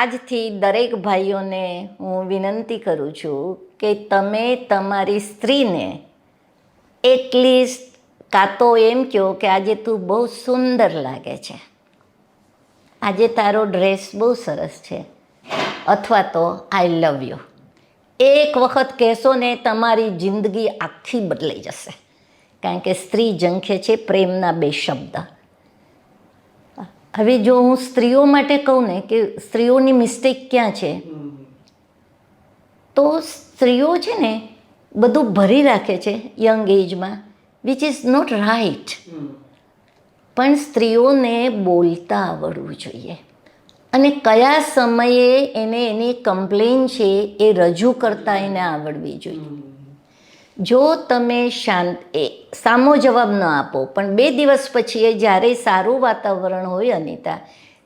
આજથી દરેક ભાઈઓને હું વિનંતી કરું છું કે તમે તમારી સ્ત્રીને એટલીસ્ટ કાં તો એમ કહો કે આજે તું બહુ સુંદર લાગે છે, આજે તારો ડ્રેસ બહુ સરસ છે, અથવા તો આઈ લવ યુ. એક વખત કહેશો ને તમારી જિંદગી આખી બદલાઈ જશે. કારણ કે સ્ત્રી ઝંખે છે પ્રેમના 2 શબ્દ. હવે જો હું સ્ત્રીઓ માટે કહું ને કે સ્ત્રીઓની મિસ્ટેક ક્યાં છે, તો સ્ત્રીઓ છે ને બધું ભરી રાખે છે યંગ એજમાં, વિચ ઇઝ નોટ રાઇટ. પણ સ્ત્રીઓને બોલતા આવડવું જોઈએ અને કયા સમયે એને એની કમ્પ્લેન છે એ રજૂ કરતા એને આવડવી જોઈએ. જો તમે સામો જવાબ ન આપો પણ 2 દિવસ પછી જ્યારે સારું વાતાવરણ હોય અનિતા,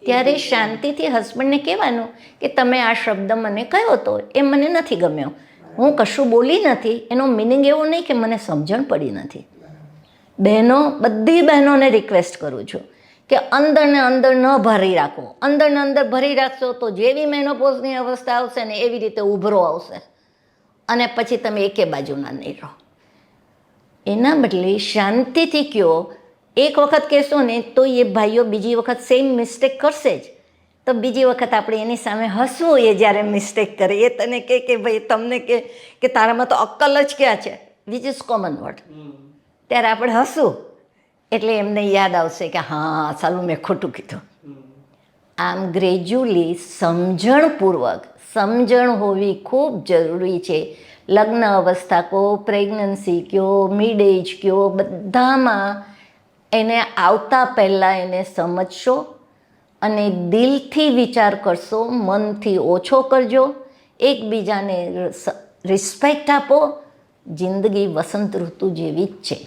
ત્યારે શાંતિથી હસબન્ડને કહેવાનું કે તમે આ શબ્દ મને કહ્યો હતો એ મને નથી ગમ્યો, હું કશું બોલી નથી, એનો મિનિંગ એવો નહીં કે મને સમજણ પડી નથી. બહેનો, બધી બહેનોને રિક્વેસ્ટ કરું છું કે અંદર ને અંદર ન ભરી રાખો. અંદર ને અંદર ભરી રાખશો તો જેવી મેનોપોઝની અવસ્થા આવશે ને એવી રીતે ઉભરો આવશે અને પછી તમે એકે બાજુના નહીં રહો. એના બદલે શાંતિથી કહો. એક વખત કહેશો ને તો એ ભાઈઓ બીજી વખત સેમ મિસ્ટેક કરશે જ, તો બીજી વખત આપણે એની સામે હસવું. એ જ્યારે મિસ્ટેક કરે એ તને કે ભાઈ તમને કે તારામાં તો અક્કલ જ ક્યાં છે, વિચ ઇઝ કોમન વર્ડ, ત્યારે આપણે હસવું એટલે એમને યાદ આવશે કે હા સાલું મેં ખોટું કીધું. આમ ગ્રેજ્યુઅલી સમજણ હોવી ખૂબ જરૂરી છે. લગ્ન અવસ્થા કહો, પ્રેગ્નન્સી કહો, મિડ એજ કહો, બધામાં એને આવતા પહેલાં એને સમજશો અને દિલથી વિચાર કરશો, મનથી ઓછો કરજો, એકબીજાને રિસ્પેક્ટ આપો. જિંદગી વસંત ઋતુ જેવી જ છે.